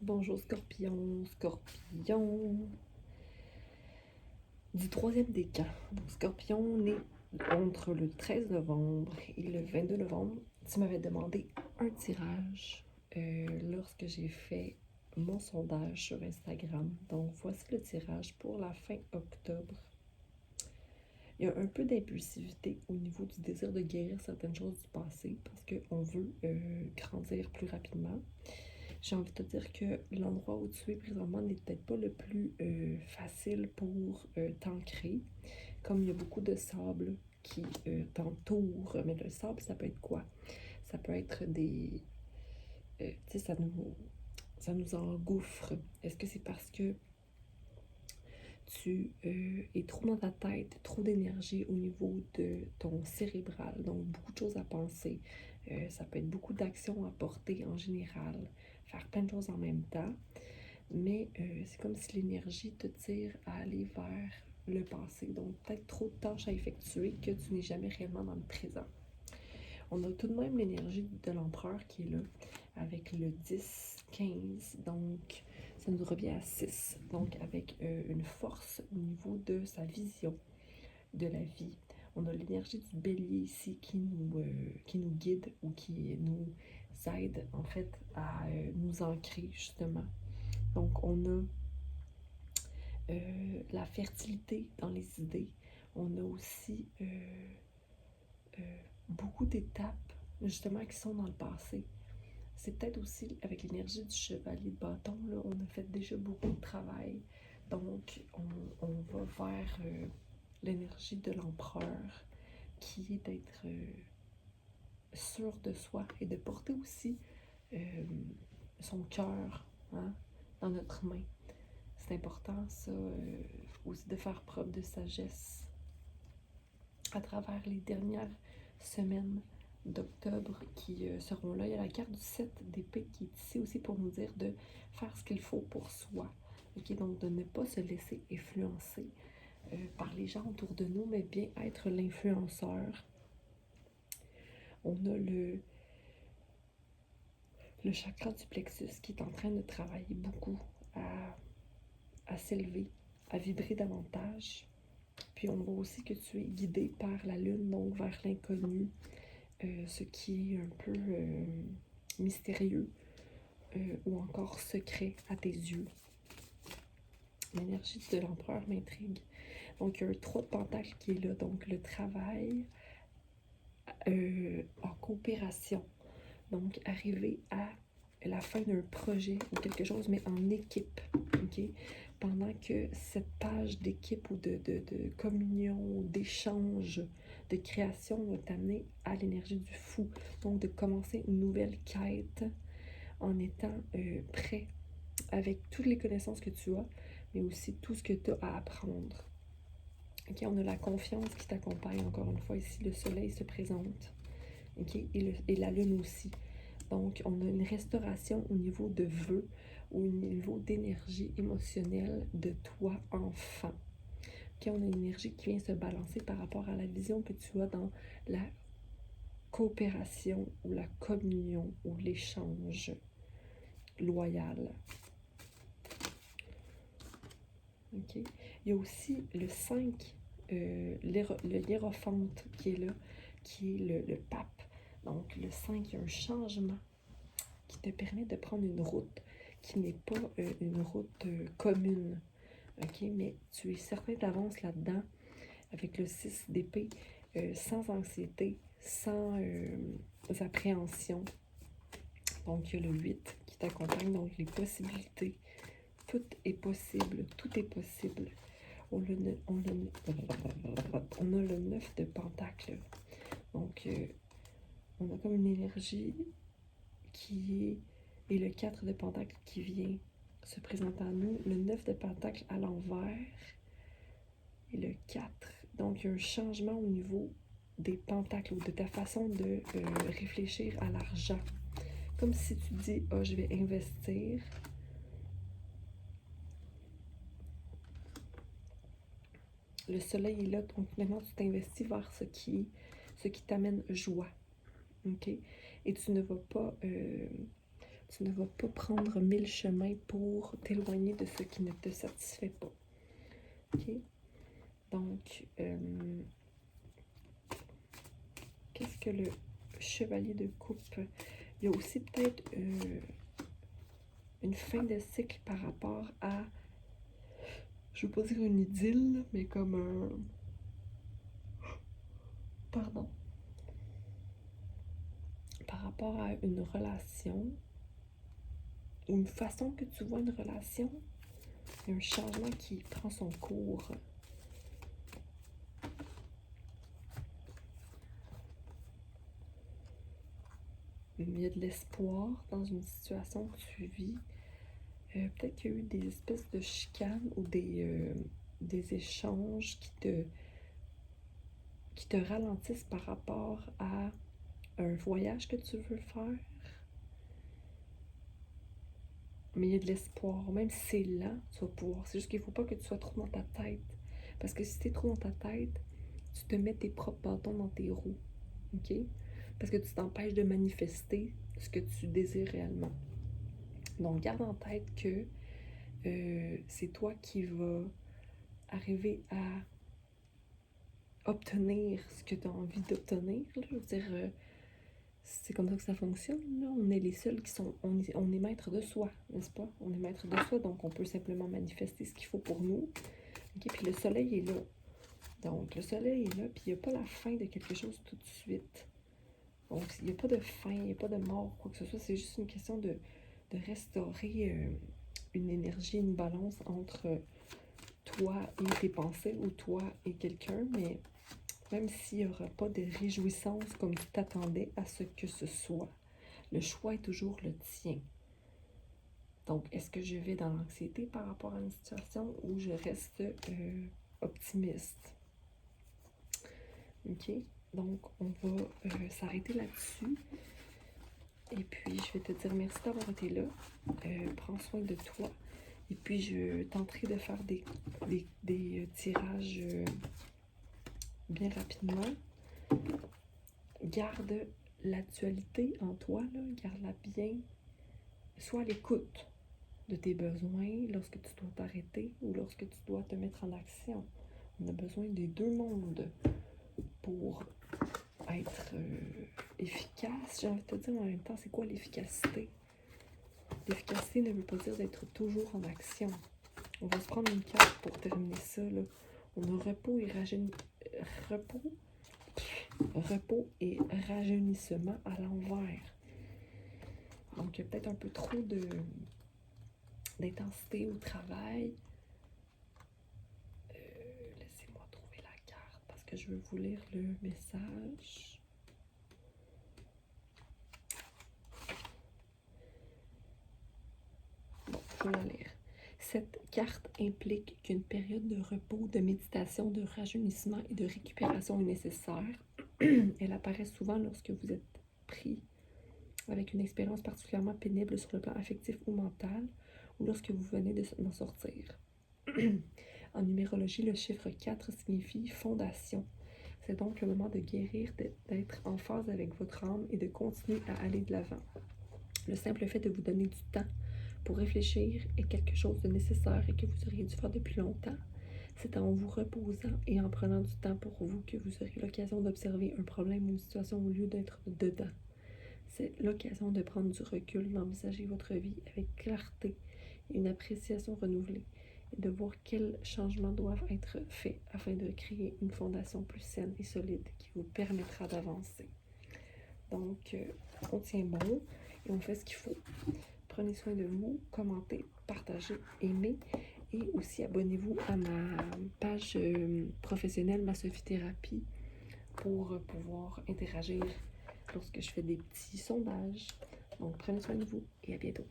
Bonjour Scorpion, Scorpion du troisième décan. Donc Scorpion né entre le 13 novembre et le 22 novembre. Tu m'avais demandé un tirage lorsque j'ai fait mon sondage sur Instagram. Donc voici le tirage pour la fin octobre. Il y a un peu d'impulsivité au niveau du désir de guérir certaines choses du passé parce qu'on veut grandir plus rapidement. J'ai envie de te dire que l'endroit où tu es présentement n'est peut-être pas le plus facile pour t'ancrer. Comme il y a beaucoup de sable qui t'entoure, mais le sable, ça peut être quoi? Ça peut être des... tu sais, ça nous engouffre. Est-ce que c'est parce que tu es trop dans ta tête, trop d'énergie au niveau de ton cérébral, donc beaucoup de choses à penser. Ça peut être beaucoup d'actions à porter en général, faire plein de choses en même temps, mais c'est comme si l'énergie te tire à aller vers le passé. Donc peut-être trop de tâches à effectuer que tu n'es jamais réellement dans le présent. On a tout de même l'énergie de l'empereur qui est là, avec le 10, 15, donc ça nous revient à 6, donc avec une force au niveau de sa vision de la vie. On a l'énergie du bélier ici qui nous guide ou qui nous aide en fait à nous ancrer justement. Donc on a la fertilité dans les idées. On a aussi beaucoup d'étapes justement qui sont dans le passé. C'est peut-être aussi avec l'énergie du chevalier de bâton, là, on a fait déjà beaucoup de travail. Donc, on va vers l'énergie de l'empereur, qui est d'être sûr de soi et de porter aussi son cœur dans notre main. C'est important, ça, aussi de faire preuve de sagesse à travers les dernières semaines d'octobre qui seront là. Il y a la carte du 7 d'épée qui est ici aussi pour nous dire de faire ce qu'il faut pour soi. Okay? Donc de ne pas se laisser influencer par les gens autour de nous, mais bien être l'influenceur. On a le chakra du plexus qui est en train de travailler beaucoup à s'élever, à vibrer davantage. Puis on voit aussi que tu es guidé par la lune, donc vers l'inconnu, ce qui est un peu mystérieux ou encore secret à tes yeux. L'énergie de l'empereur m'intrigue. Donc, il y a un 3 de pentacle qui est là. Donc, le travail en coopération. Donc, arriver à la fin d'un projet ou quelque chose, mais en équipe. Okay? Pendant que cette page d'équipe ou de communion, d'échange, de création va t'amener à l'énergie du fou. Donc, de commencer une nouvelle quête en étant prêt avec toutes les connaissances que tu as, mais aussi tout ce que tu as à apprendre. Okay? On a la confiance qui t'accompagne, encore une fois, ici, le soleil se présente. Okay? Et la lune aussi. Donc, on a une restauration au niveau de vœux, ou au niveau d'énergie émotionnelle de toi, enfant. Okay? On a une énergie qui vient se balancer par rapport à la vision que tu as dans la coopération, ou la communion, ou l'échange loyal. Okay? Il y a aussi le 5, le hiérophante qui est là, qui est le pape. Donc, le 5, il y a un changement qui te permet de prendre une route qui n'est pas une route commune. Okay? Mais tu es certain d'avance là-dedans avec le 6 d'épée, sans anxiété, sans appréhension. Donc, il y a le 8 qui t'accompagne, donc les possibilités. Tout est possible, tout est possible. On a le 9 de pentacle. Donc, on a comme une énergie qui est... Et le 4 de pentacle qui vient se présenter à nous. Le 9 de pentacle à l'envers. Et le 4. Donc, il y a un changement au niveau des pentacles ou de ta façon de réfléchir à l'argent. Comme si tu dis, ah, je vais investir. Le soleil est là, donc maintenant tu t'investis vers ce qui t'amène joie. Okay? Et tu ne vas pas Tu ne vas pas prendre 1000 chemins pour t'éloigner de ce qui ne te satisfait pas. OK? Donc, qu'est-ce que le chevalier de coupe? Il y a aussi peut-être une fin de cycle par rapport à, je ne veux pas dire une idylle, mais comme un... Pardon. Par rapport à une relation, ou une façon que tu vois une relation, il y a un changement qui prend son cours. Il y a de l'espoir dans une situation que tu vis. Peut-être qu'il y a eu des espèces de chicanes ou des échanges qui te ralentissent par rapport à un voyage que tu veux faire. Mais il y a de l'espoir. Même si c'est lent, tu vas pouvoir. C'est juste qu'il ne faut pas que tu sois trop dans ta tête. Parce que si tu es trop dans ta tête, tu te mets tes propres bâtons dans tes roues. OK? Parce que tu t'empêches de manifester ce que tu désires réellement. Donc, garde en tête que c'est toi qui vas arriver à obtenir ce que tu as envie d'obtenir. Je veux dire, c'est comme ça que ça fonctionne. Là. On est les seuls qui sont... On est maître de soi, n'est-ce pas? On est maître de soi, donc on peut simplement manifester ce qu'il faut pour nous. Okay? Puis le soleil est là. Donc, le soleil est là, puis il n'y a pas la fin de quelque chose tout de suite. Donc, il n'y a pas de fin, il n'y a pas de mort, quoi que ce soit. C'est juste une question de restaurer une énergie, une balance entre toi et tes pensées ou toi et quelqu'un. Mais même s'il n'y aura pas de réjouissance comme tu t'attendais à ce que ce soit, le choix est toujours le tien. Donc, est-ce que je vais dans l'anxiété par rapport à une situation ou je reste optimiste? OK? Donc, on va s'arrêter là-dessus. Et puis, je vais te dire merci d'avoir été là. Prends soin de toi. Et puis, je tenterai de faire des tirages bien rapidement. Garde l'actualité en toi, là. Garde-la bien. Sois à l'écoute de tes besoins lorsque tu dois t'arrêter ou lorsque tu dois te mettre en action. On a besoin des deux mondes pour être efficace. J'ai envie de te dire en même temps, c'est quoi l'efficacité? L'efficacité ne veut pas dire d'être toujours en action. On va se prendre une carte pour terminer ça. Là. On a repos et rajeunissement à l'envers. Donc, il y a peut-être un peu trop d'intensité au travail. Laissez-moi trouver la carte parce que je veux vous lire le message. Bon, je vais la lire. Cette carte implique qu'une période de repos, de méditation, de rajeunissement et de récupération est nécessaire. Elle apparaît souvent lorsque vous êtes pris avec une expérience particulièrement pénible sur le plan affectif ou mental, ou lorsque vous venez d'en sortir. En numérologie, le chiffre 4 signifie fondation. C'est donc le moment de guérir, d'être en phase avec votre âme et de continuer à aller de l'avant. Le simple fait de vous donner du temps pour réfléchir est quelque chose de nécessaire et que vous auriez dû faire depuis longtemps. C'est en vous reposant et en prenant du temps pour vous que vous aurez l'occasion d'observer un problème ou une situation au lieu d'être dedans. C'est l'occasion de prendre du recul, d'envisager votre vie avec clarté et une appréciation renouvelée et de voir quels changements doivent être faits afin de créer une fondation plus saine et solide qui vous permettra d'avancer. Donc, on tient bon et on fait ce qu'il faut. Prenez soin de vous, commentez, partagez, aimez et aussi abonnez-vous à ma page professionnelle, ma Sophie-Thérapie, pour pouvoir interagir lorsque je fais des petits sondages. Donc, prenez soin de vous et à bientôt.